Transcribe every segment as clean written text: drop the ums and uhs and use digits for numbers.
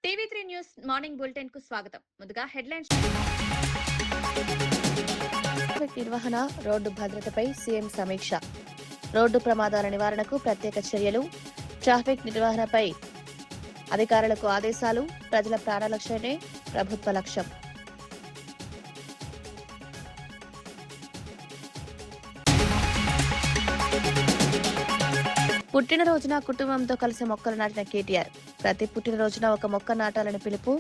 టీవీ3 news morning bulletin కు స్వాగతం. ముందుగా హెడ్లైన్స్. ట్రాఫిక్ నిర్వహణ, రోడ్డు భద్రతపై సీఎం సమీక్ష. రోడ్డు ప్రమాదాల నివారణకు ప్రత్యేక చర్యలు. ట్రాఫిక్ నిర్వహణపై అధికారులకు ఆదేశాలు. ప్రజల ప్రాణరక్షణే ప్రభుత్వ లక్ష్యం. పుట్టినరోజున కుటుంబంతో కలిసి మొక్కలు నాటిన కేటీఆర్. ప్రతి పుట్టినరోజున ఒక మొక్క నాటాలని పిలుపు.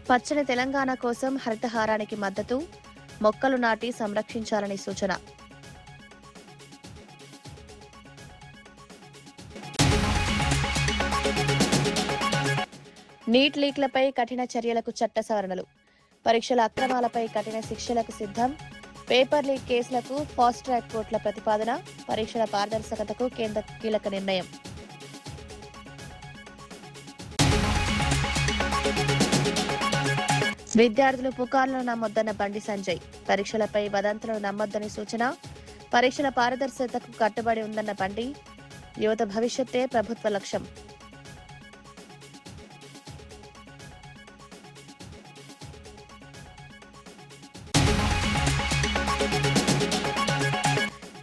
పచ్చని తెలంగాణ కోసం హరితహారానికి మద్దతు. మొక్కలు నాటి సంరక్షించాలని సూచన. నీట్ లీక్లపై కఠిన చర్యలకు చట్ట సవరణలు. పరీక్షల అక్రమాలపై కఠిన శిక్షలకు సిద్ధం. పేపర్ లీక్ కేసులకు ఫాస్ట్ ట్రాక్ కోర్టుల ప్రతిపాదన. పరీక్షల పారదర్శకతకు కేంద్ర కీలక నిర్ణయం. విద్యార్థులు పుకార్లను నమ్మొద్దన్న బండి సంజయ్. పరీక్షలపై వదంతులను నమ్మొద్దని సూచన. పరీక్షల పారదర్శకతకు కట్టుబడి ఉందన్న బండి. యువత భవిష్యత్తే ప్రభుత్వ లక్ష్యం.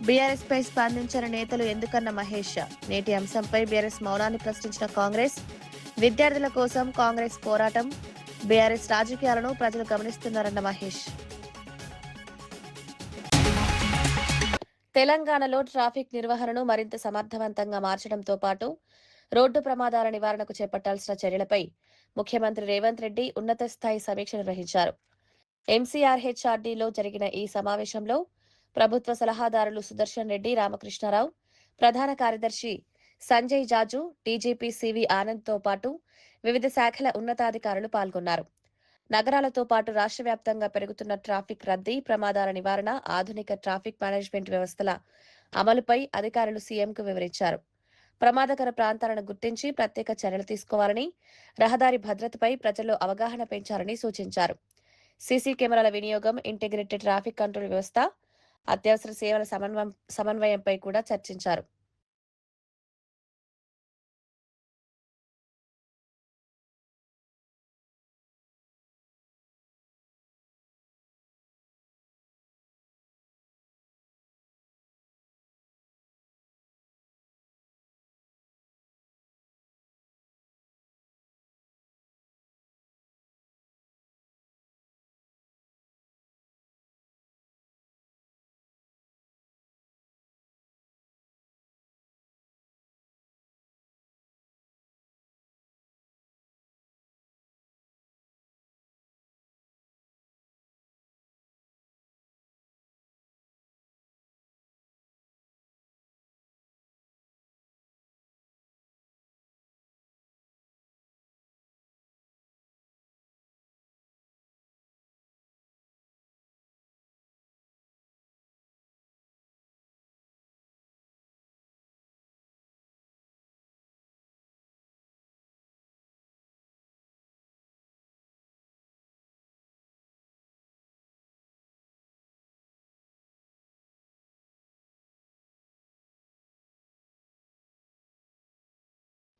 బీఆర్ఎస్ పై స్పందించిన నేతలు ఎందుకన్న మహేష్. నేటి అంశంపై బీఆర్ఎస్ మౌనాన్ని ప్రశ్నించిన కాంగ్రెస్. విద్యార్థుల కోసం కాంగ్రెస్ పోరాటం. బీఆర్ఎస్ రాజకీయాలను ప్రజలు గమనిస్తున్నారన్న మహేష్. తెలంగాణలో ట్రాఫిక్ నిర్వహణను మరింత సమర్థవంతంగా మార్చడంతో పాటు రోడ్డు ప్రమాదాల నివారణకు చేపట్టాల్సిన చర్యలపై ముఖ్యమంత్రి రేవంత్ రెడ్డి ఉన్నత స్థాయి సమీక్ష నిర్వహించారు. ఎంసీఆర్హెచ్ఆర్డీలో జరిగిన ఈ సమావేశంలో ప్రభుత్వ సలహాదారులు సుదర్శన్ రెడ్డి, రామకృష్ణారావు, ప్రధాన కార్యదర్శి సంజయ్ జాజు, డీజీపీ సివి ఆనంద్తో పాటు వివిధ శాఖల ఉన్నతాధికారులు పాల్గొన్నారు. నగరాలతో పాటు రాష్ట్ర వ్యాప్తంగా పెరుగుతున్న ట్రాఫిక్ రద్దీ, ప్రమాదాల నివారణ, ఆధునిక ట్రాఫిక్ మేనేజ్మెంట్ వ్యవస్థల అమలుపై అధికారులు సీఎంకు వివరించారు. ప్రమాదకర ప్రాంతాలను గుర్తించి ప్రత్యేక చర్యలు తీసుకోవాలని, రహదారి భద్రతపై ప్రజల్లో అవగాహన పెంచాలని సూచించారు. సీసీ కెమెరాల వినియోగం, ఇంటిగ్రేటెడ్ ట్రాఫిక్ కంట్రోల్ వ్యవస్థ, అత్యవసర సేవల సమన్వయంపై కూడా చర్చించారు.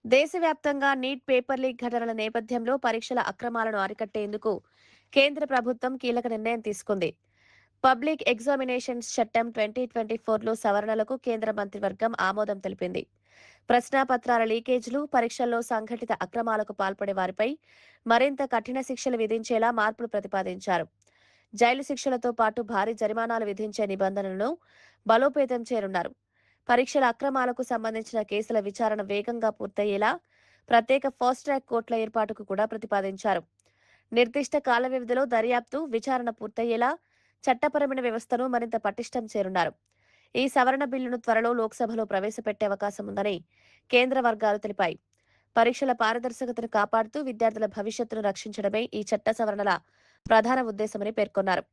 దేశవ్యాప్తంగా నీట్ పేపర్ లీక్ ఘటనల నేపథ్యంలో పరీక్షల అక్రమాలను అరికట్టేందుకు కేంద్ర ప్రభుత్వం కీలక నిర్ణయం తీసుకుంది. పబ్లిక్ ఎగ్జామినేషన్స్ చట్టం 2024లో సవరణలకు కేంద్ర మంత్రివర్గం ఆమోదం తెలిపింది. ప్రశ్నాపత్రాల లీకేజీలు, పరీక్షల్లో సంఘటిత అక్రమాలకు పాల్పడే వారిపై మరింత కఠిన శిక్షలు విధించేలా మార్పులు ప్రతిపాదించారు. జైలు శిక్షలతో పాటు భారీ జరిమానాలు విధించే నిబంధనలను బలోపేతం చేయనున్నారు. పరీక్షల అక్రమాలకు సంబంధించిన కేసుల విచారణ వేగంగా పూర్తయ్యేలా ప్రత్యేక ఫాస్ట్ ట్రాక్ కోర్టుల ఏర్పాటుకు కూడా ప్రతిపాదించారు. నిర్దిష్ట కాల వ్యవధిలో దర్యాప్తు, విచారణ పూర్తయ్యేలా చట్టపరమైన వ్యవస్థను మరింత పటిష్టం చేయనున్నారు. ఈ సవరణ బిల్లును త్వరలో లోక్సభలో ప్రవేశపెట్టే అవకాశం ఉందని కేంద్ర వర్గాలు తెలిపాయి. పరీక్షల పారదర్శకతను కాపాడుతూ విద్యార్థుల భవిష్యత్తును రక్షించడమే ఈ చట్ట సవరణల ప్రధాన ఉద్దేశమని పేర్కొన్నారు.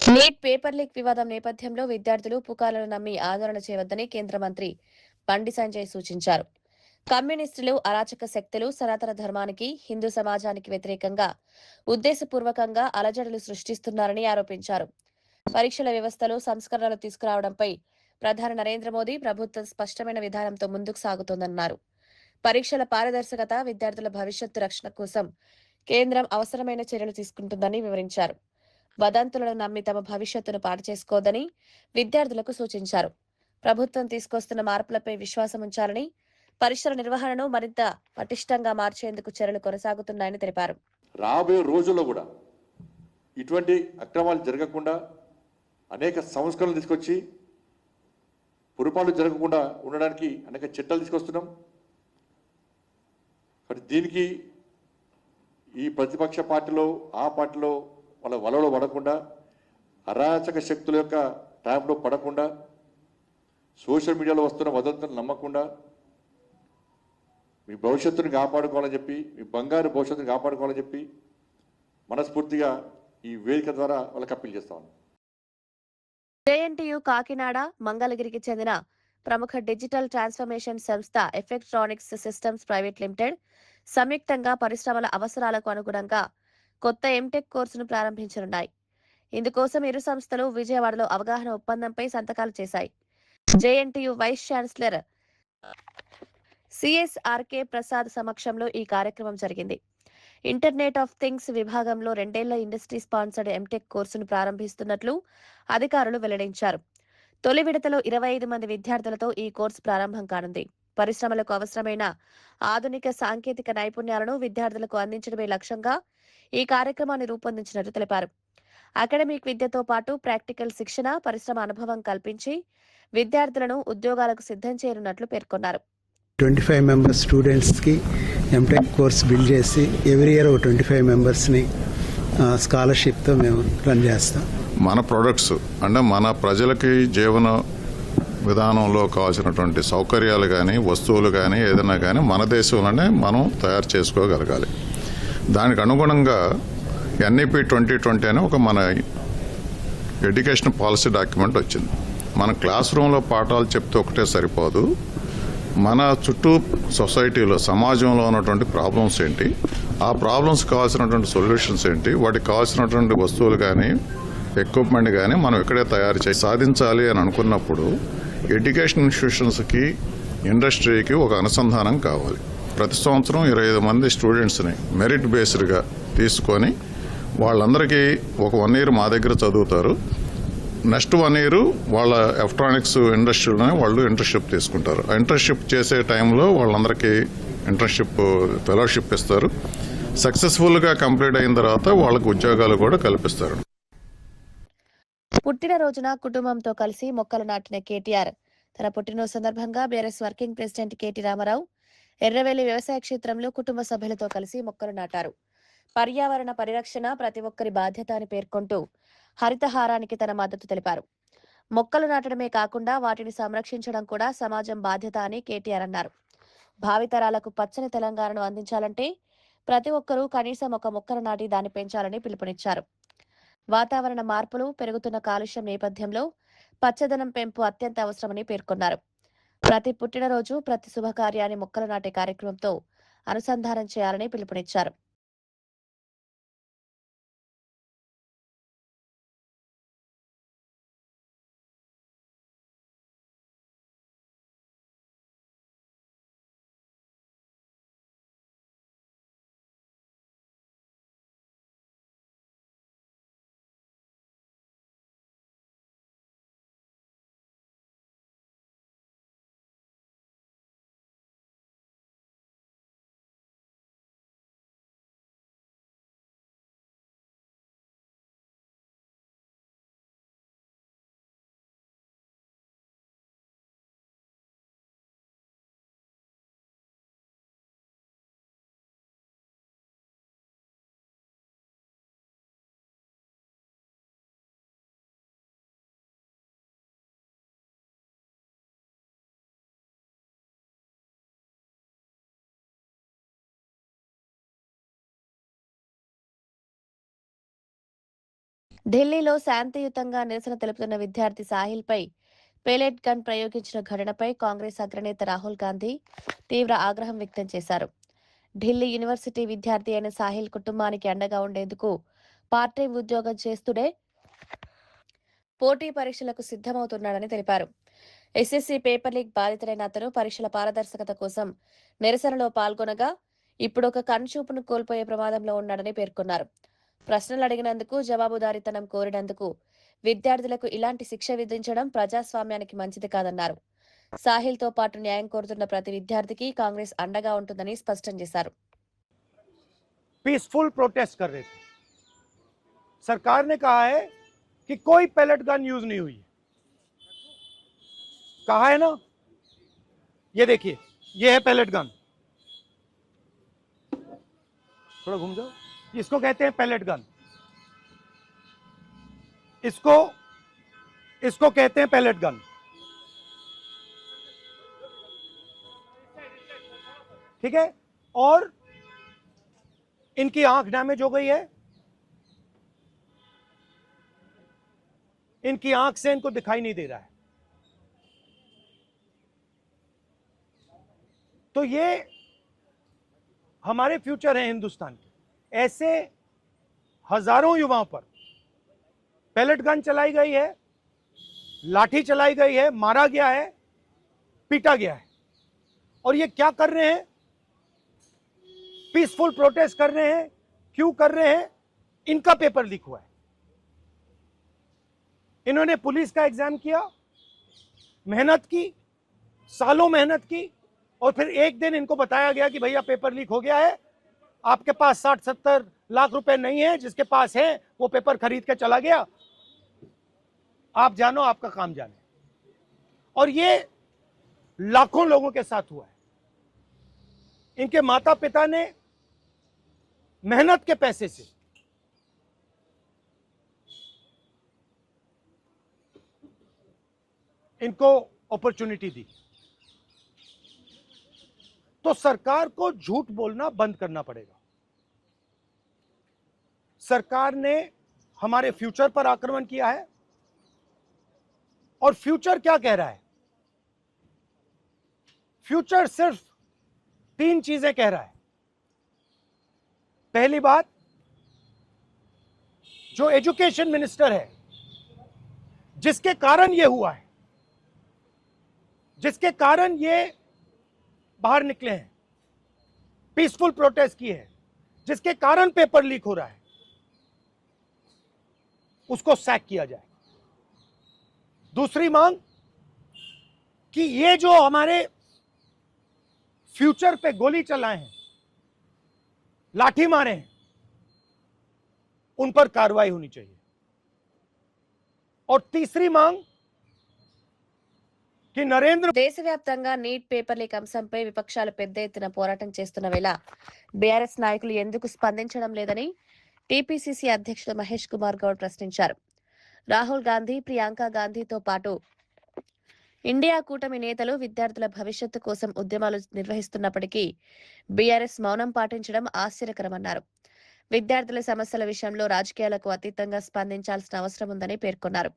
నీట్ పేపర్ లీక్ వివాదం నేపథ్యంలో విద్యార్థులు పుకార్లను నమ్మి ఆందోళన చేయవద్దని కేంద్ర మంత్రి బండి సంజయ్ సూచించారు. కమ్యూనిస్టులు, అరాచక శక్తులు సనాతన ధర్మానికి, హిందూ సమాజానికి వ్యతిరేకంగా ఉద్దేశపూర్వకంగా అలజడులు సృష్టిస్తున్నారని ఆరోపించారు. పరీక్షల వ్యవస్థలో సంస్కరణలు తీసుకురావడంపై ప్రధాని నరేంద్ర మోదీ ప్రభుత్వం స్పష్టమైన విధానంతో ముందుకు సాగుతోందన్నారు. పరీక్షల పారదర్శకత, విద్యార్థుల భవిష్యత్తు రక్షణ కోసం కేంద్రం అవసరమైన చర్యలు తీసుకుంటుందని వివరించారు. వదంతులను నమ్మి తమ భవిష్యత్తును పాడు చేసుకోవద్దని విద్యార్థులకు సూచించారు. ప్రభుత్వం తీసుకొస్తున్న మార్పులపై విశ్వాసం ఉంచాలని, పరీక్షల నిర్వహణను మరింత పటిష్టంగా మార్చేందుకు చర్యలు కొనసాగుతున్నాయని తెలిపారు. రాబోయే రోజుల్లో కూడా ఇటువంటి అక్రమాలు జరగకుండా అనేక సంస్కరణలు తీసుకొచ్చి పొరపాట్లు జరగకుండా ఉండడానికి అనేక చట్టాలు తీసుకొస్తున్నాం. దీనికి ఈ ప్రతిపక్ష పార్టీలో ఆ పార్టీలో వాళ్ళ వలలో పడకుండా, అరాచక శక్తుల యొక్క ట్రాప్లో పడకుండా, సోషల్ మీడియాలో వస్తున్న వదంతులను నమ్మకుండా మీ భవిష్యత్తును కాపాడుకోవాలని చెప్పి, మీ బంగారు భవిష్యత్తును కాపాడుకోవాలని చెప్పి మనస్ఫూర్తిగా ఈ వేదిక ద్వారా వాళ్ళకి అప్పీల్ చేస్తాను. జేఎన్టీయు కాకినాడ, మంగళగిరికి చెందిన ప్రముఖ డిజిటల్ ట్రాన్స్ఫర్మేషన్ సంస్థ ఎఫెక్ట్రానిక్స్ సిస్టమ్స్ ప్రైవేట్ లిమిటెడ్ సంయుక్తంగా పరిశ్రమల అవసరాలకు అనుగుణంగా కొత్త ఎంటెక్ కోర్సును ప్రారంభించనున్నాయి. ఇందుకోసం ఇరు సంస్థలు విజయవాడలో అవగాహన ఒప్పందంపై సంతకాలు చేశాయి. JNTU vice chancellor CSRK Prasad సమక్షంలో ఈ కార్యక్రమం జరిగింది. ఇంటర్నెట్ ఆఫ్ థింగ్స్ విభాగంలో 2 ఏళ్ల ఇండస్ట్రీ స్పాన్సర్డ్ ఎంటెక్ కోర్సును ప్రారంభిస్తున్నట్లు అధికారులు వెల్లడించారు. తొలి విడతలో 25 మంది విద్యార్థులతో ఈ కోర్సు ప్రారంభం కానుంది. పరిశ్రమలకు అవసరమైన ఆధునిక సాంకేతిక నైపుణ్యాలను విద్యార్థులకు అందించడమే లక్ష్యంగా ఈ కార్యక్రమాన్ని రూపొందించినట్లు తెలిపారు. అకాడమిక్ విద్యతో పాటు ప్రాక్టికల్ శిక్షణ, పరిశ్రమ అనుభవం కల్పించి విద్యార్థులను ఉద్యోగాలకు సిద్ధం చేయనున్నట్లు పేర్కొన్నారు. 25 మెంబర్స్ స్టూడెంట్స్కి ఎంటెక్ కోర్స్ బిల్డ్ చేసి ఎవ్రీ ఇయర్ 25 మెంబర్స్ని స్కాలర్షిప్తో మేము రన్ చేస్తాం. మన ప్రొడక్ట్స్ అంటే మన ప్రజలకి జీవన విధానంలో కావాల్సినటువంటి సౌకర్యాలు కానీ, వస్తువులు కానీ, ఏదైనా కానీ మన దేశంలోనే మనం తయారు చేసుకోగలగాలి. దానికి అనుగుణంగా ఎన్ఈపి 2020 అని ఒక మన ఎడ్యుకేషన్ పాలసీ డాక్యుమెంట్ వచ్చింది. మన క్లాస్ రూమ్లో పాఠాలు చెప్తే ఒకటే సరిపోదు. మన చుట్టూ సొసైటీలో, సమాజంలో ఉన్నటువంటి ప్రాబ్లమ్స్ ఏంటి, ఆ ప్రాబ్లమ్స్ కావాల్సినటువంటి సొల్యూషన్స్ ఏంటి, వాటికి కావాల్సినటువంటి వస్తువులు కానీ, ఎక్విప్మెంట్ కానీ మనం ఇక్కడే తయారు చేసి సాధించాలి అని అనుకున్నప్పుడు ఎడ్యుకేషన్ ఇన్స్టిట్యూషన్స్కి, ఇండస్ట్రీకి ఒక అనుసంధానం కావాలి. ప్రతి సంవత్సరం 25 మంది స్టూడెంట్స్ని మెరిట్ బేస్డ్గా తీసుకొని వాళ్ళందరికీ ఒక 1 ఇయర్ మా దగ్గర చదువుతారు. నెక్స్ట్ 1 ఇయర్ వాళ్ళ ఎలక్ట్రానిక్స్ ఇండస్ట్రీలోనే వాళ్ళు ఇంటర్న్షిప్ తీసుకుంటారు. ఇంటర్న్షిప్ చేసే టైంలో వాళ్ళందరికీ ఇంటర్న్షిప్ ఫెలోషిప్ ఇస్తారు. సక్సెస్ఫుల్గా కంప్లీట్ అయిన తర్వాత వాళ్ళకు ఉద్యోగాలు కూడా కల్పిస్తారు. పుట్టినరోజున కుటుంబంతో కలిసి మొక్కలు నాటిన కేటీఆర్ తన పుట్టినరోజు సందర్భంగా BRS working president KT Ramarao Erravelli వ్యవసాయ క్షేత్రంలో కుటుంబ సభ్యులతో కలిసి మొక్కలు నాటారు. పర్యావరణ పరిరక్షణ ప్రతి ఒక్కరి బాధ్యత అని పేర్కొంటూ హరితహారానికి తన మద్దతు తెలిపారు. మొక్కలు నాటడమే కాకుండా వాటిని సంరక్షించడం కూడా సమాజం బాధ్యత అని కేటీఆర్ అన్నారు. భావితరాలకు పచ్చని తెలంగాణను అందించాలంటే ప్రతి ఒక్కరూ కనీసం ఒక మొక్కను నాటి దాన్ని పెంచాలని పిలుపునిచ్చారు. వాతావరణ మార్పులు, పెరుగుతున్న కాలుష్యం నేపథ్యంలో పచ్చదనం పెంపు అత్యంత అవసరమని పేర్కొన్నారు. ప్రతి పుట్టినరోజు, ప్రతి శుభకార్యాన్ని మొక్కలు నాటే కార్యక్రమంతో అనుసంధానం చేయాలని పిలుపునిచ్చారు. ఢిల్లీలో శాంతియుతంగా నిరసన తెలుపుతున్న విద్యార్థి సాహిల్పై పేలెట్ గన్ ప్రయోగించిన ఘటనపై కాంగ్రెస్ అగ్రనేత రాహుల్ గాంధీ తీవ్ర ఆగ్రహం వ్యక్తం చేశారు. ఢిల్లీ యూనివర్సిటీ విద్యార్థి అయిన సాహిల్ కుటుంబానికి అండగా ఉండేందుకు పార్ట్ టైం ఉద్యోగం చేస్తూనే పోటీ పరీక్షలకు సిద్ధమవుతున్నాడని తెలిపారు. ఎస్ఎస్సీ పేపర్ లీక్ బాధితులైన అతను పరీక్షల పారదర్శకత కోసం నిరసనలో పాల్గొనగా ఇప్పుడు ఒక కన్నుచూపును కోల్పోయే ప్రమాదంలో ఉన్నాడని పేర్కొన్నారు. ప్రశ్నలు అడిగినందుకు జవాబుదారీతనం కోరినందుకు విద్యార్థులకు ఇలాంటి శిక్ష విధించడం ప్రజాస్వామ్యానికి మంచిది కాదన్నారు. సాహిల్తో పాటు న్యాయం కోరుతున్న ప్రతి విద్యార్థికి కాంగ్రెస్ అండగా ఉంటుందని స్పష్టం చేశారు. पीसफुल प्रोटेस्ट कर रहे थे. सरकार ने कहा है कि कोई पैलेट गन यूज नहीं हुई. कहा है ना, ये देखिए, ये है पैलेट गन. थोड़ा घूम जाओ. इसको कहते हैं पैलेट गन. इसको कहते हैं पैलेट गन. ठीक है. और इनकी आंख डैमेज हो गई है. इनकी आंख से इनको दिखाई नहीं दे रहा है. तो ये हमारे फ्यूचर है हिंदुस्तान के. ऐसे हजारों युवाओं पर पैलेट गन चलाई गई है, लाठी चलाई गई है, मारा गया है, पीटा गया है. और ये क्या कर रहे हैं? पीसफुल प्रोटेस्ट कर रहे हैं. क्यों कर रहे हैं? इनका पेपर लीक हुआ है. इन्होंने पुलिस का एग्जाम किया, मेहनत की, सालों मेहनत की, और फिर एक दिन इनको बताया गया कि भैया पेपर लीक हो गया है, आपके पास 60-70 लाख रुपए नहीं है, जिसके पास है वो पेपर खरीद के चला गया, आप जानो, आपका काम जाने. और ये लाखों लोगों के साथ हुआ है. इनके माता पिता ने मेहनत के पैसे से इनको अपॉर्चुनिटी दी. तो सरकार को झूठ बोलना बंद करना पड़ेगा. सरकार ने हमारे फ्यूचर पर आक्रमण किया है. और फ्यूचर क्या कह रहा है? फ्यूचर सिर्फ 3 चीजें कह रहा है. पहली बात, जो एजुकेशन मिनिस्टर है, जिसके कारण ये हुआ है, जिसके कारण ये बाहर निकले हैं, पीसफुल प्रोटेस्ट किए हैं, जिसके कारण पेपर लीक हो रहा है, उसको सैक किया जाए. दूसरी मांग कि ये जो हमारे फ्यूचर पे गोली चलाए हैं, लाठी मारे हैं, उन पर कार्रवाई होनी चाहिए. और तीसरी मांग कि नरेंद्र దేశవ్యాప్తంగా నీట్ పేపర్ లీక్ అంశంపై విపక్షాలు పెద్ద ఎత్తున పోరాటం చేస్తున్న వేళ బీఆర్ఎస్ నాయకులు ఎందుకు స్పందించడం లేదని టీపీసీసీ అధ్యక్షుడు మహేష్ కుమార్ గౌడ్ ప్రశ్నించారు. రాహుల్ గాంధీ, ప్రియాంక గాంధీతో పాటు ఇండియా కూటమి నేతలు విద్యార్థుల భవిష్యత్తు కోసం ఉద్యమాలు నిర్వహిస్తున్నప్పటికీ బీఆర్ఎస్ మౌనం పాటించడం ఆశ్చర్యకరమన్నారు. విద్యార్థుల సమస్యల విషయంలో రాజకీయాలకు అతీతంగా స్పందించాల్సిన అవసరం ఉందని పేర్కొన్నారు.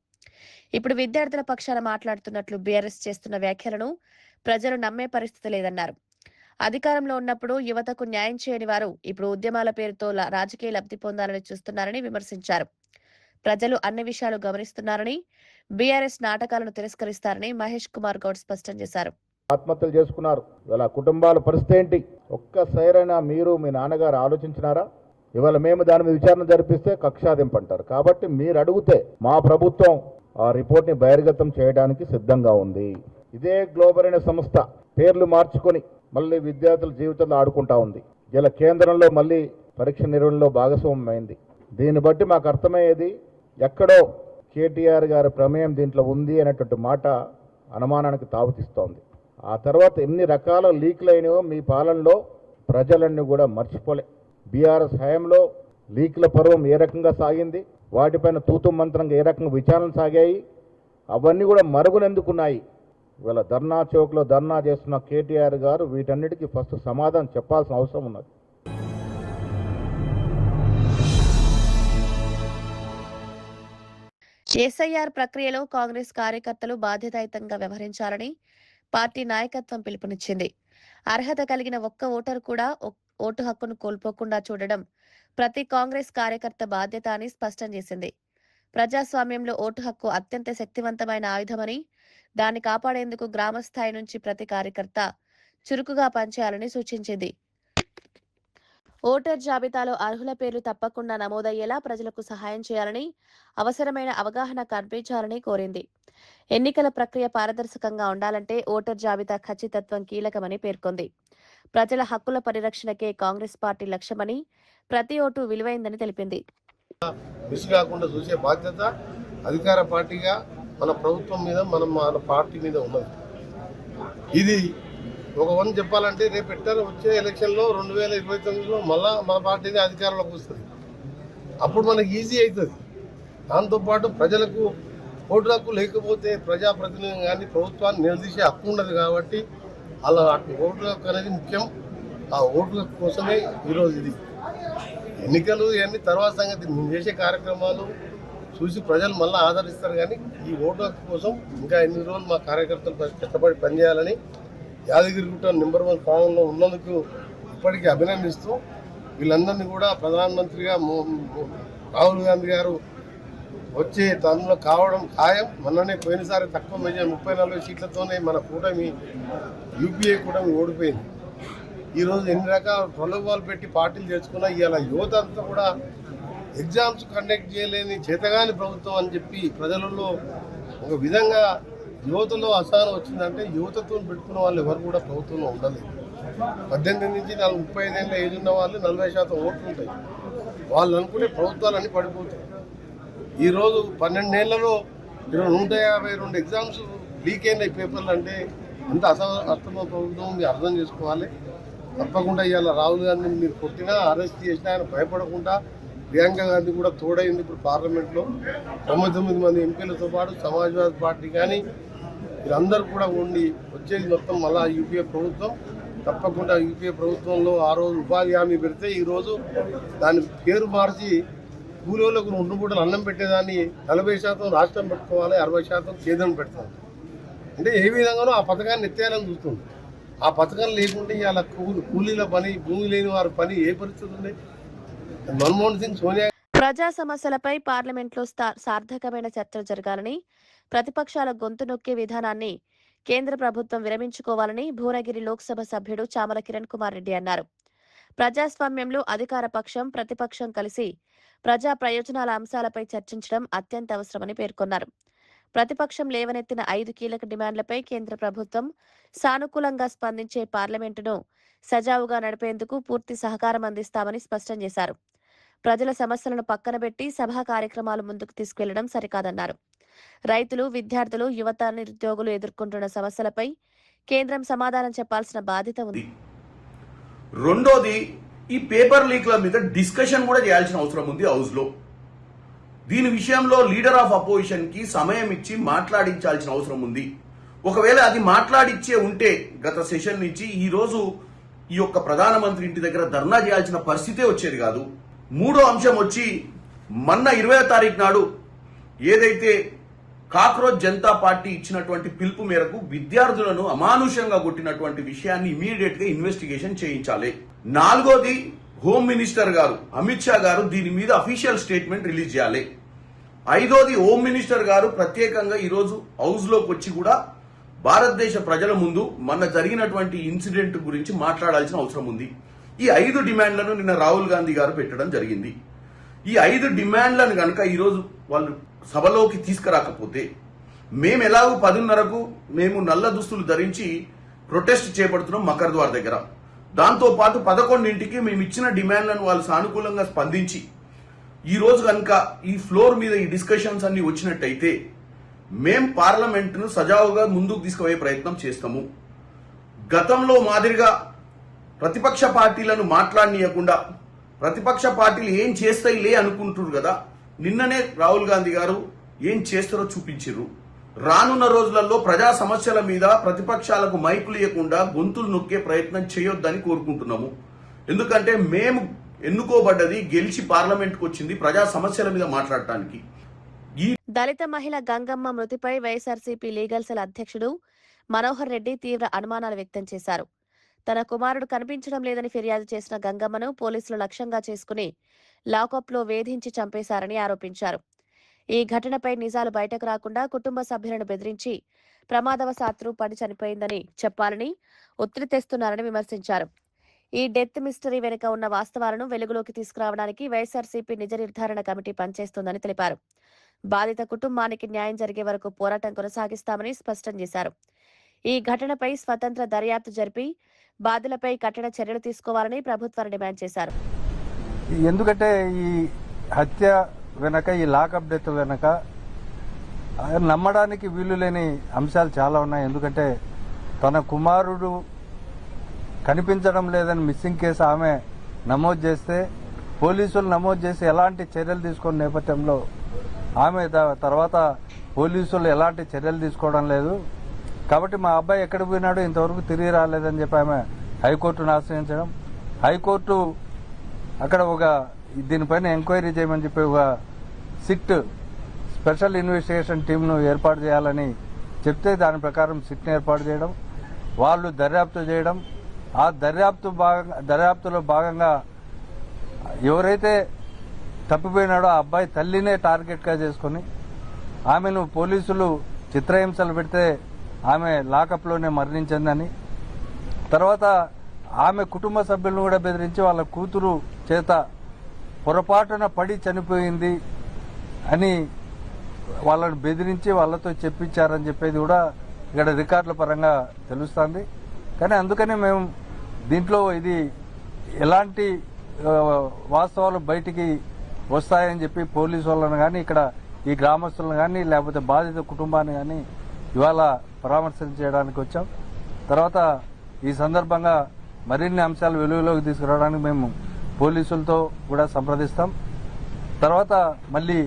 ఇప్పుడు విద్యార్థుల పక్షాన మాట్లాడుతున్నట్లు బీఆర్ఎస్ చేస్తున్న వ్యాఖ్యలను ప్రజలు నమ్మే పరిస్థితి లేదన్నారు. అధికారంలో ఉన్నప్పుడు యువతకు న్యాయం చేయని వారు ఇప్పుడు ఉద్యమాల పేరుతో రాజకీయ లబ్ధి పొందాలని చూస్తున్నారని విమర్శించారు. ప్రజలు అన్ని విషయాలు గమనిస్తున్నారని, బీఆర్ఎస్ నాటకాలను తిరస్కరిస్తారని మహేష్ కుమార్ గౌడ్ స్పష్టం చేశారు. ఆత్మహత్యలు చేసుకున్నారు. ఇవాళ కుటుంబాల పరిస్థితి ఏంటి? ఒక్కసారైనా మీరు మీ నాన్నగారు ఆలోచించినారా? ఇవాళ మేము దాని మీద విచారణ జరిపిస్తే కక్షాదింపు అంటారు. కాబట్టి మీరు అడిగితే మా ప్రభుత్వం ఆ రిపోర్ట్ని బహిర్గతం చేయడానికి సిద్ధంగా ఉంది. ఇదే గ్లోబల్ అనే సంస్థ పేర్లు మార్చుకొని మళ్ళీ విద్యార్థుల జీవితంలో ఆడుకుంటా ఉంది. ఇలా కేంద్రంలో మళ్ళీ పరీక్ష నిర్వహణలో భాగస్వామ్యమైంది. దీన్ని బట్టి మాకు అర్థమయ్యేది ఎక్కడో కేటీఆర్ గారి ప్రమేయం దీంట్లో ఉంది అనేటువంటి మాట అనుమానానికి తావుతీస్తోంది. ఆ తర్వాత ఎన్ని రకాల లీక్లు అయినాయో మీ పాలనలో ప్రజలన్నీ కూడా మర్చిపోలే. బీఆర్ఎస్ హయాంలో లీక్ల పర్వం ఏ రకంగా సాగింది, వాటిపైన తూతు మంత్రంగా ఏ రకంగా విచారణలు సాగాయి, అవన్నీ కూడా మరుగునెందుకున్నాయి. ఇవాళ ధర్నా చౌక్లో ధర్నా చేస్తున్న కేటీఆర్ గారు వీటన్నిటికీ ఫస్ట్ సమాధానం చెప్పాల్సిన అవసరం ఉన్నది. ఎస్ఐఆర్ ప్రక్రియలో కాంగ్రెస్ కార్యకర్తలు బాధ్యతాయుతంగా వ్యవహరించాలని పార్టీ నాయకత్వం పిలుపునిచ్చింది. అర్హత కలిగిన ఒక్క ఓటరు కూడా ఓటు హక్కును కోల్పోకుండా చూడడం ప్రతి కాంగ్రెస్ కార్యకర్త బాధ్యత అని స్పష్టం చేసింది. ప్రజాస్వామ్యంలో ఓటు హక్కు అత్యంత శక్తివంతమైన ఆయుధమని, దాన్ని కాపాడేందుకు గ్రామ స్థాయి నుంచి ప్రతి కార్యకర్త చురుకుగా పనిచేయాలని సూచించింది. ఓటర్ జాబితాలో అర్హుల పేర్లు తప్పకుండా నమోదయ్యేలా ప్రజలకు సహాయం చేయాలని, అవసరమైన అవగాహన కల్పించాలని కోరింది. ఎన్నికల ప్రక్రియ పారదర్శకంగా ఉండాలంటే ఓటర్ జాబితా ఖచ్చితత్వం కీలకమని పేర్కొంది. ప్రజల హక్కుల పరిరక్షణకే కాంగ్రెస్ పార్టీ లక్ష్యమని, ప్రతి ఓటు విలువైందని తెలిపింది. మిస్ కాకుండా చూసే బాధ్యత అధికార పార్టీగా మన ప్రభుత్వం మీద మన పార్టీ మీద ఉన్నది. ఇది ఒక వన్ చెప్పాలంటే రేపు వచ్చే ఎలక్షన్లో 2029లో మళ్ళా మన పార్టీనే అధికారంలోకి వస్తుంది. అప్పుడు మనకి ఈజీ అవుతుంది. దాంతోపాటు ప్రజలకు ఓటు హక్కు లేకపోతే ప్రజాప్రతినిధులు కానీ ప్రభుత్వాన్ని నిలదీసే హక్కు ఉండదు. కాబట్టి అలా ఓటు హక్కు అనేది ముఖ్యం. ఆ ఓటు హక్కు కోసమే ఈరోజు ఇది ఎన్నికలు ఇవన్నీ తర్వాత సంగతి. మేము చేసే కార్యక్రమాలు చూసి ప్రజలు మళ్ళీ ఆదరిస్తారు. కానీ ఈ ఓటు హక్కు కోసం ఇంకా ఎన్ని రోజులు మా కార్యకర్తలు కష్టపడి పనిచేయాలని యాదగిరిగుట్ట నెంబర్ 1 స్థానంలో ఉన్నందుకు ఇప్పటికీ అభినందిస్తూ వీళ్ళందరినీ కూడా ప్రధానమంత్రిగా రాహుల్ గాంధీ గారు వచ్చే తరుణంలో కావడం ఖాయం. మొన్ననే పోయినసారి తక్కువ మెజార్ 30-40 సీట్లతోనే మన కూటమి యూపీఏ కూటమి ఓడిపోయింది. ఈరోజు ఎన్ని రకాల ప్రలోభాలు పెట్టి పార్టీలు చేసుకున్నా ఇవాళ యువత అంతా కూడా ఎగ్జామ్స్ కండక్ట్ చేయలేని చేతగాని ప్రభుత్వం అని చెప్పి ప్రజలలో ఒక విధంగా యువతలో అసహనం వచ్చిందంటే యువతతో పెట్టుకున్న వాళ్ళు ఎవరు కూడా ప్రభుత్వంలో ఉండలేదు. 18 నుంచి 35 ఏళ్ళ ఏజ్ ఉన్న వాళ్ళు 40% ఓట్లు ఉంటాయి. వాళ్ళు అనుకునే ప్రభుత్వాలన్నీ పడిపోతాయి. ఈరోజు 12 ఏళ్లలో 152 ఎగ్జామ్స్ లీక్ అయినాయి పేపర్లు అంటే ఎంత అసమర్థమ ప్రభుత్వం మీరు అర్థం చేసుకోవాలి. తప్పకుండా ఇవాళ రాహుల్ గాంధీని మీరు కొట్టినా అరెస్ట్ చేసినా ఆయన భయపడకుండా ప్రియాంక గాంధీ కూడా తోడైంది. ఇప్పుడు పార్లమెంట్లో 99 మంది ఎంపీలతో పాటు సమాజ్వాదీ పార్టీ కానీ వీరందరూ కూడా ఉండి వచ్చేది మొత్తం మళ్ళా యూపీఏ ప్రభుత్వం. తప్పకుండా యూపీఏ ప్రభుత్వంలో ఆ రోజు ఉపాధి హామీ పెడితే ఈరోజు దాని పేరు మార్చి కూలీలకు 2 పూటలు అన్నం పెట్టేదాన్ని 40% రాష్ట్రం పెట్టుకోవాలి, 60% కేంద్రం పెడతాం. అంటే ఏ విధంగానో ఆ పథకాన్ని ఎత్తేయాలని చూస్తుంది. ఆ పథకం లేకుంటే ఇలా కూలీల పని, భూమి లేని వారి పని ఏ పరిస్థితి ఉంది? మన్మోహన్ సింగ్, సోనియా. ప్రజా సమస్యలపై పార్లమెంట్లో సార్థకమైన చర్చలు జరగాలని, ప్రతిపక్షాల గొంతు నొక్కే విధానాన్ని కేంద్ర ప్రభుత్వం విరమించుకోవాలని భువనగిరి లోక్సభ సభ్యుడు చామల కిరణ్ కుమార్ రెడ్డి అన్నారు. ప్రజాస్వామ్యంలో అధికార పక్షం, ప్రతిపక్షం కలిసి ప్రజా ప్రయోజనాల అంశాలపై చర్చించడం అత్యంత అవసరమని పేర్కొన్నారు. ప్రతిపక్షం లేవనెత్తిన 5 కీలక డిమాండ్లపై కేంద్ర ప్రభుత్వం సానుకూలంగా స్పందించే పార్లమెంటును సజావుగా నడిపేందుకు పూర్తి సహకారం అందిస్తామని స్పష్టం చేశారు. ప్రజల సమస్యలను పక్కనబెట్టి సభా కార్యక్రమాలు ముందుకు తీసుకెళ్లడం సరికాదన్నారు. రైతులు, విద్యార్థులు, యువత, నిరుద్యోగులు ఎదుర్కొంటున్న సమస్యలపై కేంద్రం సమాధానం చెప్పాల్సిన బాధ్యత ఉంది. రెండోది, ఈ పేపర్ లీక్ల మీద డిస్కషన్ కూడా చేయాల్సిన అవసరం ఉంది హౌస్ లో. దీని విషయంలో లీడర్ ఆఫ్ అపోజిషన్ కి సమయం ఇచ్చి మాట్లాడించాల్సిన అవసరం ఉంది. ఒకవేళ అది మాట్లాడిచ్చే ఉంటే గత సెషన్ నుంచి ఈ రోజు ఈ యొక్క ప్రధానమంత్రి ఇంటి దగ్గర ధర్నా చేయాల్సిన పరిస్థితే వచ్చేది కాదు. మూడో అంశం వచ్చి మొన్న 20వ తారీఖు నాడు ఏదైతే కాక్రోచ్ జనతా పార్టీ ఇచ్చినటువంటి పిలుపు మేరకు విద్యార్థులను అమానుషంగా కొట్టినటువంటి విషయాన్ని ఇమీడియట్ గా ఇన్వెస్టిగేషన్ చేయించాలి. నాలుగోది, హోమ్ మినిస్టర్ గారు అమిత్ షా గారు దీని మీద అఫీషియల్ స్టేట్మెంట్ రిలీజ్ చేయాలి. ఐదోది, హోమ్ మినిస్టర్ గారు ప్రత్యేకంగా ఈరోజు హౌస్ లోకి వచ్చి కూడా భారతదేశ ప్రజల ముందు మొన్న జరిగినటువంటి ఇన్సిడెంట్ గురించి మాట్లాడాల్సిన అవసరం ఉంది. ఈ 5 డిమాండ్లను నిన్న రాహుల్ గాంధీ గారు పెట్టడం జరిగింది. ఈ 5 డిమాండ్లను కనుక ఈరోజు వాళ్ళు సభలోకి తీసుకురాకపోతే మేము ఎలాగో 10:30కు మేము నల్ల దుస్తులు ధరించి ప్రొటెస్ట్ చేపడుతున్నాం మకర్ ద్వార్ దగ్గర. దాంతో పాటు 11ంటికి మేము ఇచ్చిన డిమాండ్లను వాళ్ళు సానుకూలంగా స్పందించి ఈ రోజు కనుక ఈ ఫ్లోర్ మీద ఈ డిస్కషన్స్ అన్ని వచ్చినట్టయితే మేం పార్లమెంట్ ను సజావుగా ముందుకు తీసుకుపోయే ప్రయత్నం చేస్తాము. గతంలో మాదిరిగా ప్రతిపక్ష పార్టీలను మాట్లాడనీయకుండా ప్రతిపక్ష పార్టీలు ఏం చేస్తాయిలే అనుకుంటున్నారు కదా, నిన్ననే రాహుల్ గాంధీ గారు ఏం చేస్తారో చూపించారు. రానున్న రోజులలో ప్రజా సమస్యల మీద ప్రతిపక్షాలకు మైకులు ఇవ్వకుండా గొంతులు నొక్కే ప్రయత్నం చేయొద్దని కోరుకుంటున్నాము. ఎందుకంటే మేము ఎన్నుకోబడ్డది, గెలిచి పార్లమెంట్కి వచ్చింది ప్రజా సమస్యల మీద మాట్లాడటానికి. దళిత మహిళ గంగమ్మ మృతిపై వైఎస్ఆర్సీపీ లీగల్ సెల్ అధ్యక్షుడు మనోహర్ రెడ్డి తీవ్ర అనుమానాలు వ్యక్తం చేశారు. తన కుమారుడు కనిపించడం లేదని ఫిర్యాదు చేసిన గంగమ్మను పోలీసులు లక్ష్యంగా చేసుకుని లాకప్లో వేధించి చంపేశారని ఆరోపించారు. ఈ ఘటనపై నిజాలు బయటకు రాకుండా కుటుంబ సభ్యులను బెదిరించి ప్రమాదవశాత్తు పడి చనిపోయిందని చెప్పాలని ఒత్తిడి తెస్తున్నారని విమర్శించారు. ఈ డెత్ మిస్టరీ వెనుక ఉన్న వాస్తవాలను వెలుగులోకి తీసుకురావడానికి వైఎస్ఆర్సీపీ నిజ నిర్ధారణ కమిటీ పనిచేస్తోందని తెలిపారు. బాధిత కుటుంబానికి న్యాయం జరిగే వరకు పోరాటం కొనసాగిస్తామని స్పష్టం చేశారు. ఈ ఘటనపై స్వతంత్ర దర్యాప్తు జరిపి బాధితులపై కఠిన చర్యలు తీసుకోవాలని ప్రభుత్వాన్ని డిమాండ్ చేశారు. ఎందుకంటే ఈ హత్య వెనక, ఈ లాకప్ డెత్ వెనక నమ్మడానికి వీలు లేని అంశాలు చాలా ఉన్నాయి. ఎందుకంటే తన కుమారుడు కనిపించడం లేదని మిస్సింగ్ కేసు ఆమె నమోదు చేస్తే, పోలీసులు నమోదు చేసి ఎలాంటి చర్యలు తీసుకున్న నేపథ్యంలో ఆమె తర్వాత పోలీసులు ఎలాంటి చర్యలు తీసుకోవడం లేదు. కాబట్టి మా అబ్బాయి ఎక్కడికి పోయినాడో ఇంతవరకు తిరిగి రాలేదని చెప్పి ఆమె హైకోర్టును ఆశ్రయించడం, హైకోర్టు అక్కడ దీనిపైన ఎంక్వైరీ చేయమని చెప్పి ఒక సిట్ స్పెషల్ ఇన్వెస్టిగేషన్ టీంను ఏర్పాటు చేయాలని చెప్తే దాని ప్రకారం సిట్ను ఏర్పాటు చేయడం, వాళ్ళు దర్యాప్తు చేయడం, ఆ దర్యాప్తులో భాగంగా ఎవరైతే తప్పిపోయినాడో ఆ అబ్బాయి తల్లినే టార్గెట్గా చేసుకుని ఆమెను పోలీసులు చిత్రహింసలు పెడితే ఆమె లాకప్లోనే మరణించిందని, తర్వాత ఆమె కుటుంబ సభ్యులను కూడా బెదిరించి వాళ్ళ కూతురు చేత పొరపాటున పడి చనిపోయింది అని వాళ్ళని బెదిరించి వాళ్ళతో చెప్పించారని చెప్పేది కూడా ఇక్కడ రికార్డుల పరంగా తెలుస్తుంది. కానీ అందుకనే మేము దీంట్లో ఇది ఎలాంటి వాస్తవాలు బయటికి వస్తాయని చెప్పి పోలీసు వాళ్ళని కానీ, ఇక్కడ ఈ గ్రామస్తులను కానీ, లేకపోతే బాధిత కుటుంబాన్ని కానీ ఇవాళ పరామర్శించడానికి వచ్చాం. తర్వాత ఈ సందర్భంగా మరిన్ని అంశాలు వెలుగులోకి తీసుకురావడానికి మేము పోలీసులతో కూడా సంప్రదిస్తాం. తర్వాత మళ్ళీ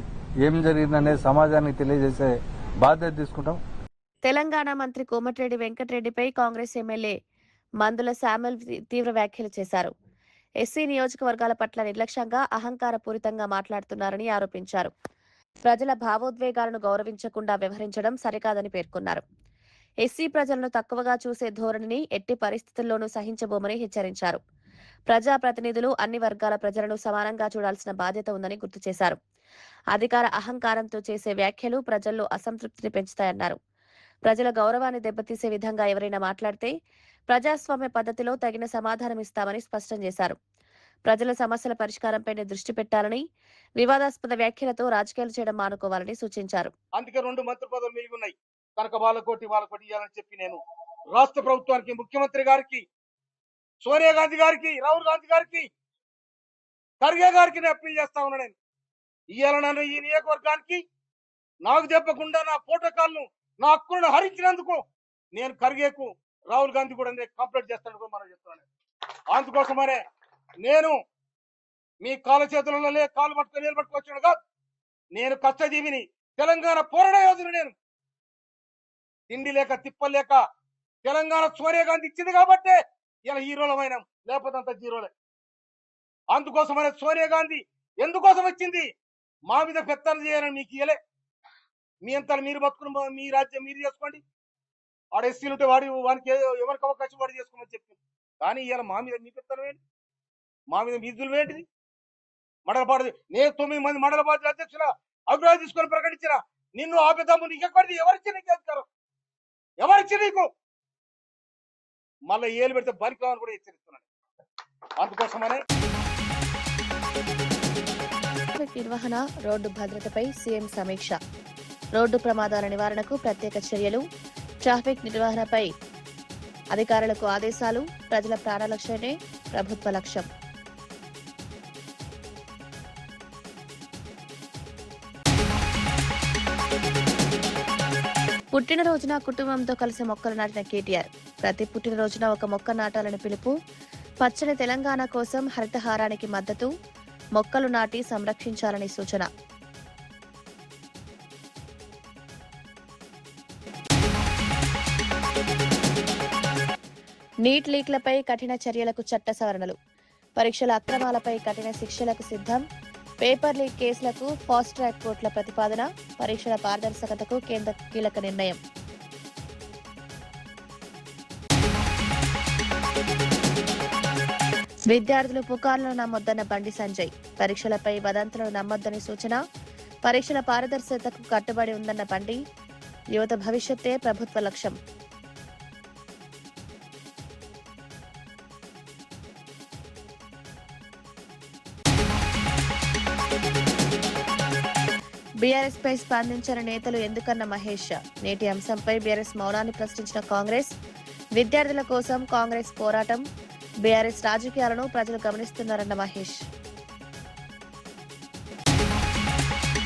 ఏం జరిగిందనే సమాజానికి తెలియజేసే బాధ్యత తీసుకుంటాం. తెలంగాణ మంత్రి కోమటిరెడ్డి వెంకటరెడ్డిపై కాంగ్రెస్ ఎమ్మెల్యే మందుల శామ్యూల్ తీవ్ర వ్యాఖ్యలు చేశారు. ఎస్సీ నియోజకవర్గాల పట్ల నిర్లక్ష్యంగా, అహంకారపూరితంగా మాట్లాడుతున్నారని ఆరోపించారు. ప్రజల భావోద్వేగాలను గౌరవించకుండా వ్యవహరించడం సరికాదని పేర్కొన్నారు. ఎస్సీ ప్రజలను తక్కువగా చూసే ధోరణిని ఎట్టి పరిస్థితుల్లోనూ సహించబోమని హెచ్చరించారు. ప్రజాప్రతినిధులు అన్ని వర్గాల ప్రజలను సమానంగా చూడాల్సిన బాధ్యత ఉందని గుర్తు చేశారు. అధికార అహంకారంతో చేసే వ్యాఖ్యలు ప్రజల్లో అసంతృప్తిని పెంచుతాయన్నారు. ప్రజల గౌరవాన్ని దెబ్బతీసే విధంగా ఎవరైనా మాట్లాడితే ప్రజాస్వామ్య పద్ధతిలో తగిన సమాధానం ఇస్తామని స్పష్టం చేశారు. ప్రజల సమస్యల పరిష్కారంపై దృష్టి పెట్టాలని, వివాదాస్పద వ్యాఖ్యలతో రాజకీయాలు చేయడం మానుకోవాలని సూచించారు. అందుకే 2 మంత్రి పదవులు మిగిలి ఉన్నాయి. కనుక వాళ్ళకోటి ఇవ్వాలని చెప్పి నేను రాష్ట్ర ప్రభుత్వానికి, ముఖ్యమంత్రి గారికి, సోనియా గాంధీ గారికి, రాహుల్ గాంధీ గారికి, ఖర్గే గారికి నేను అప్పీల్ చేస్తా ఉన్నా. నేను ఇవాళ నన్ను ఈ నియోజకవర్గానికి నాకు చెప్పకుండా నా ప్రోటోకాల్ను, నా హక్కులను హరించినందుకు నేను ఖర్గేకు, రాహుల్ గాంధీ కూడా నేను కంప్లైంట్ చేస్తాను మనం చెప్తున్నాను. అందుకోసమనే నేను మీ కాళ్ళ చేతులలో కాలు పట్టుకొని నిలబట్టుకొచ్చాను కాదు. నేను కష్టజీవిని, తెలంగాణ పోరాట యోధుని. నేను తిండి లేక తిప్పలేక తెలంగాణ సోనియా గాంధీ ఇచ్చింది కాబట్టే ఇలా హీరోలమైన, లేకపోతే అంత జీరోలే. అందుకోసమనే సోనియా గాంధీ ఎందుకోసం వచ్చింది? మా మీద పెత్తనం చేయాలని మీకు ఇయ్యలే. మీ అంతా మీరు బతుకుని మీ రాజ్యం మీరు చేసుకోండి. వాడు ఎస్సీలు ఉంటే వానికి ఎవరికి అవకాశం వాడు చేసుకోమని చెప్పింది. కానీ ఇవాళ మా మీద మీ పెత్తనం ఏంటి? మా మీద మీదులు ఏంటిది? మండలపాడు నేను 9 మంది మండల పార్టీ అధ్యక్షుల అభిప్రాయం తీసుకొని ప్రకటించిన నిన్ను ఆపేదాము. నీకు ఎక్కడిది? ఎవరిచ్చి నీకు అధికారం? ఎవరిచ్చి నీకు? మళ్ళీ ఏలు పెడితే బరికి రావని కూడా హెచ్చరిస్తున్నాను. అందుకోసమనే నిర్వహణ, రోడ్డు భద్రతపై సీఎం సమీక్ష, రోడ్డు ప్రమాదాల నివారణకు ప్రత్యేక చర్యలు, ట్రాఫిక్ నిర్వహణపై అధికారులకు ఆదేశాలు, ప్రజల ప్రాణరక్షణే ప్రభుత్వ లక్ష్యం. పుట్టినరోజున కుటుంబంతో కలిసి మొక్కలు నాటిన కేటీఆర్. ప్రతి పుట్టినరోజున ఒక మొక్క నాటాలని పిలుపు. పచ్చని తెలంగాణ కోసం హరితహారానికి మద్దతు. మొక్కలు నాటి సంరక్షించాలని సూచన. నీట్ లీక్లపై కఠిన చర్యలకు చట్ట సవరణలు. పరీక్షల అక్రమాలపై కఠిన శిక్షలకు సిద్ధం. పేపర్ లీక్ కేసులకు ఫాస్ట్ ట్రాక్ కోర్టుల ప్రతిపాదన, పరీక్షల పారదర్శకతకు కేంద్ర కీలక నిర్ణయం. విద్యార్థులు పుకార్లను నమ్మొద్దన్న బండి సంజయ్, పరీక్షలపై వదంతులను నమ్మొద్దని సూచన, పరీక్షల పారదర్శకతకు కట్టుబడి ఉందన్న బండి, యువత భవిష్యత్తే ప్రభుత్వ లక్ష్యం. బీఆర్ఎస్ పై స్పందించిన నేతలు ఎందుకన్న మహేష్, నేటి అంశంపై బీఆర్ఎస్ మౌనాన్ని ప్రశ్నించిన కాంగ్రెస్, విద్యార్థుల కోసం కాంగ్రెస్ పోరాటం, బీఆర్ఎస్ రాజకీయాలను ప్రజలు గమనిస్తున్నారన్న మహేష్.